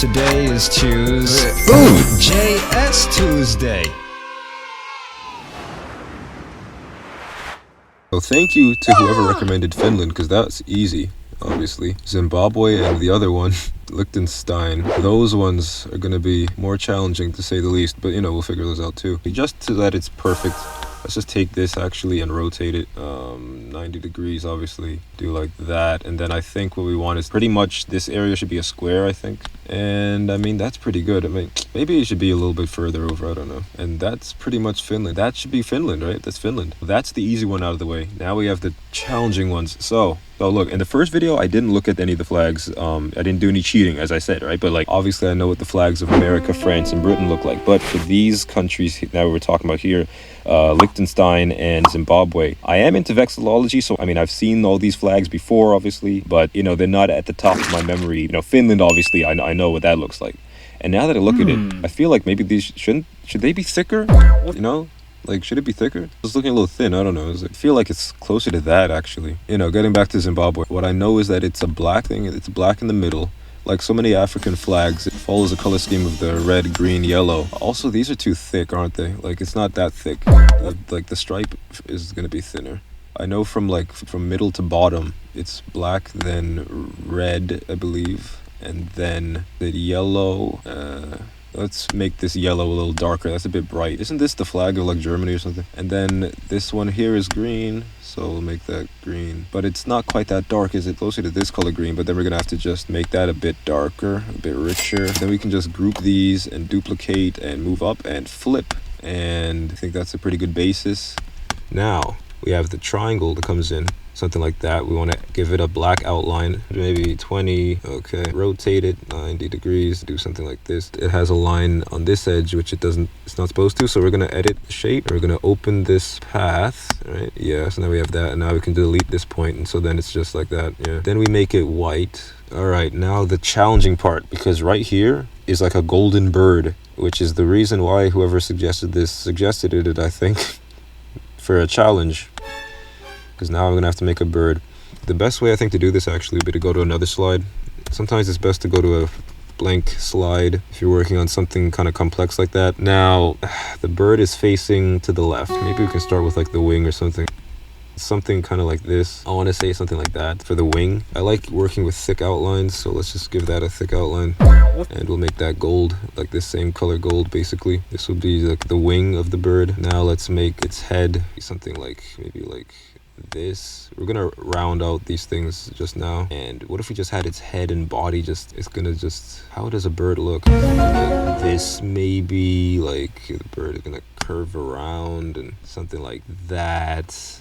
Today is Tuesday. Food! JS Tuesday. So thank you to whoever recommended Finland, because that's easy, obviously. Zimbabwe and the other one, Liechtenstein. Those ones are going to be more challenging to say the least, but we'll figure those out too. Just so that it's perfect, let's just take this actually and rotate it 90 degrees, obviously. Do like that, and then I think what we want is pretty much this area should be a square, I think. And I mean, that's pretty good. I mean, maybe it should be a little bit further over, I don't know. And that's pretty much Finland. That should be Finland, right? That's Finland. That's the easy one out of the way. Now we have the challenging ones. So look, in the first video, I didn't look at any of the flags. I didn't do any cheating, as I said, right? But like, obviously I know what the flags of America, France, and Britain look like. But for these countries that we're talking about here, Liechtenstein and Zimbabwe, I am into vexillology, so I mean, I've seen all these flags before, obviously, but they're not at the top of my memory. Finland, obviously, I know what that looks like. And now that I look at it, I feel like maybe these should they be thicker? Like, should it be thicker? It's looking a little thin, I don't know. I feel like it's closer to that, actually. Getting back to Zimbabwe, what I know is that it's a black thing. It's black in the middle. Like so many African flags, it follows the color scheme of the red, green, yellow. Also, these are too thick, aren't they? Like, it's not that thick. Like, the stripe is going to be thinner. I know from middle to bottom, it's black, then red, I believe. And then the yellow, let's make this yellow a little darker. That's a bit bright. Isn't this the flag of like Germany or something? And then this one here is green, so we'll make that green. But it's not quite that dark, is it? Closer to this color green, but then we're gonna have to just make that a bit darker, a bit richer. Then we can just group these and duplicate and move up and flip. And I think that's a pretty good basis. Now, we have the triangle that comes in. Something like that. We want to give it a black outline, maybe 20. Okay, rotate it 90 degrees, do something like this. It has a line on this edge, which it's not supposed to, so we're going to edit the shape. We're going to open this path, right? Yeah, so now we have that, and now we can delete this point, and so then it's just like that. Yeah, then we make it white. All right, now the challenging part, because right here is like a golden bird, which is the reason why whoever suggested it, I think, for a challenge. Because now I'm going to have to make a bird. The best way I think to do this actually would be to go to another slide. Sometimes it's best to go to a blank slide if you're working on something kind of complex like that. Now, the bird is facing to the left. Maybe we can start with like the wing or something. Something kind of like this. I want to say something like that for the wing. I like working with thick outlines, so let's just give that a thick outline. And we'll make that gold, like this same color gold, basically. This will be like the wing of the bird. Now let's make its head something like, maybe like this. We're gonna round out these things just now. And what if we just had its head and body how does a bird look? Like this, maybe, like the bird is gonna curve around and something like that.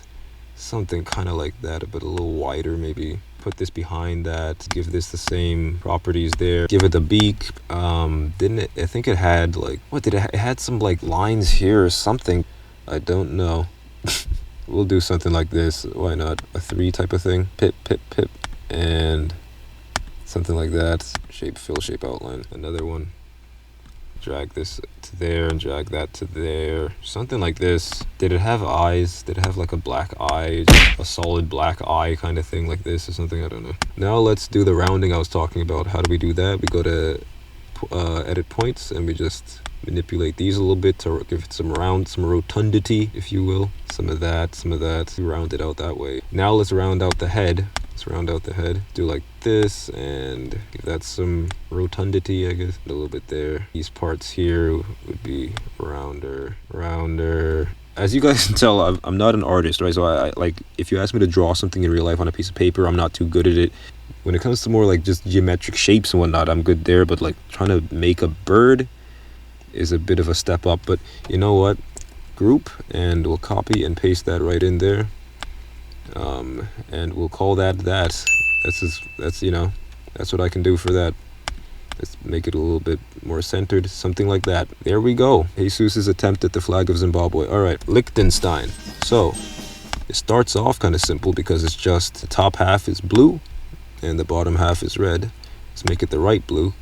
Something kind of like that, but a little wider maybe. Put this behind that, give this the same properties there. Give it a beak. Didn't it? I think it had like, it had some like lines here or something. I don't know. We'll do something like this. Why not? A 3 type of thing. Pip, pip, pip. And something like that. Shape, fill, shape, outline. Another one. Drag this to there and drag that to there. Something like this. Did it have eyes? Did it have like a black eye? A solid black eye kind of thing like this or something? I don't know. Now let's do the rounding I was talking about. How do we do that? We go to edit points and we just manipulate these a little bit to give it some rotundity, if you will. Some of that. We round it out that way. Now let's round out the head. Do like this and give that some rotundity, I guess. A little bit there. These parts here would be rounder. As you guys can tell, I'm not an artist, right? So I like, if you ask me to draw something in real life on a piece of paper, I'm not too good at it. When it comes to more like just geometric shapes and whatnot, I'm good there. But like trying to make a bird is a bit of a step up. But you know what? Group, and we'll copy and paste that right in there. And we'll call that. That's what I can do for that. Let's make it a little bit more centered, something like that. There we go. Jesus' attempt at the flag of Zimbabwe. All right, Liechtenstein. So it starts off kind of simple because it's just the top half is blue and the bottom half is red. Let's make it the right blue,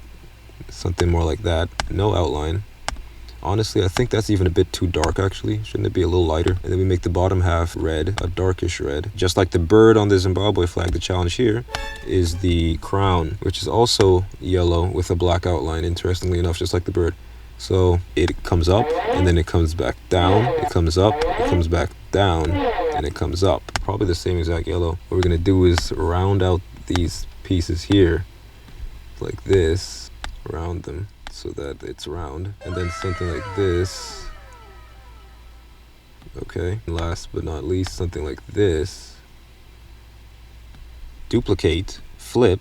something more like that. No outline. Honestly, I think that's even a bit too dark, actually. Shouldn't it be a little lighter? And then we make the bottom half red, a darkish red. Just like the bird on the Zimbabwe flag, the challenge here is the crown, which is also yellow with a black outline, interestingly enough, just like the bird. So it comes up, and then it comes back down, it comes up, it comes back down, and it comes up. Probably the same exact yellow. What we're gonna do is round out these pieces here, like this, round them so that it's round, and then something like this. Okay, last but not least, something like this. Duplicate, flip,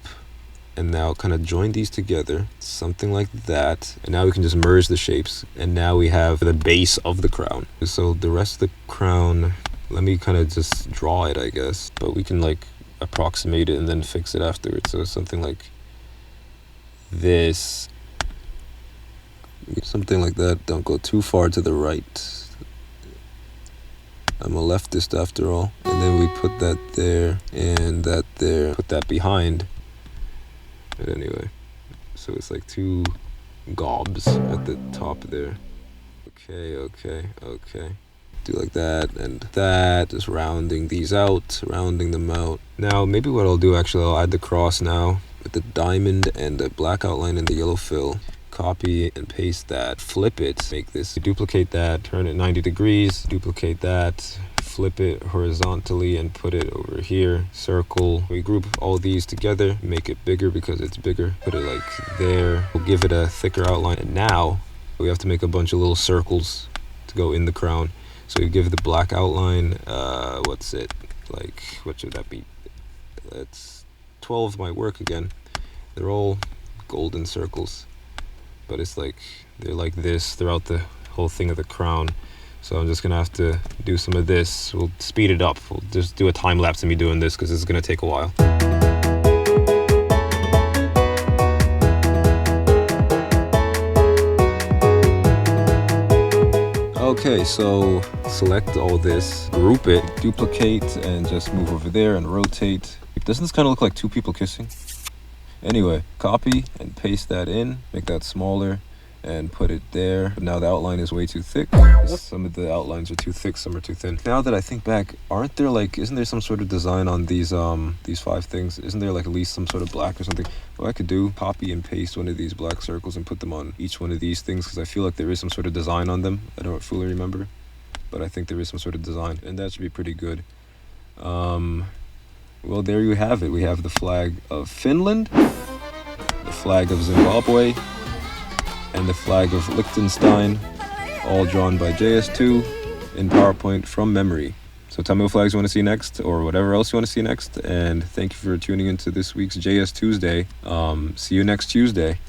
and now kind of join these together, something like that. And now we can just merge the shapes, and now we have the base of the crown. So the rest of the crown, let me kind of just draw it, I guess, but we can like approximate it and then fix it afterwards. So something like this, something like that. Don't go too far to the right. I'm a leftist after all. And then we put that there and that there, put that behind. But anyway, so it's like two GOBS at the top there. Okay. Do like that and that, just rounding these out, rounding them out. Now, maybe what I'll do, actually, I'll add the cross now with the diamond and the black outline and the yellow fill. Copy and paste that, flip it, make this, duplicate that, turn it 90 degrees, duplicate that, flip it horizontally and put it over here, circle. We group all these together, make it bigger because it's bigger, put it like there. We'll give it a thicker outline, and now we have to make a bunch of little circles to go in the crown. So we give the black outline, what's it, like, what should that be? That's 12 might work again. They're all golden circles, but it's like, they're like this throughout the whole thing of the crown. So I'm just gonna have to do some of this. We'll speed it up. We'll just do a time lapse of me doing this because this is gonna take a while. Okay, so select all this, group it, duplicate, and just move over there and rotate. Doesn't this kind of look like two people kissing? Anyway, copy and paste that in, make that smaller, and put it there. But now the outline is way too thick. Some of the outlines are too thick, some are too thin. Now that I think back, isn't there some sort of design on these 5 things? Isn't there like at least some sort of black or something? What I could do, copy and paste one of these black circles and put them on each one of these things, because I feel like there is some sort of design on them. I don't fully remember, but I think there is some sort of design, and that should be pretty good. Well, there you have it. We have the flag of Finland, the flag of Zimbabwe, and the flag of Liechtenstein, all drawn by JS2 in PowerPoint from memory. So tell me what flags you want to see next, or whatever else you want to see next, and thank you for tuning into this week's JS Tuesday. See you next Tuesday.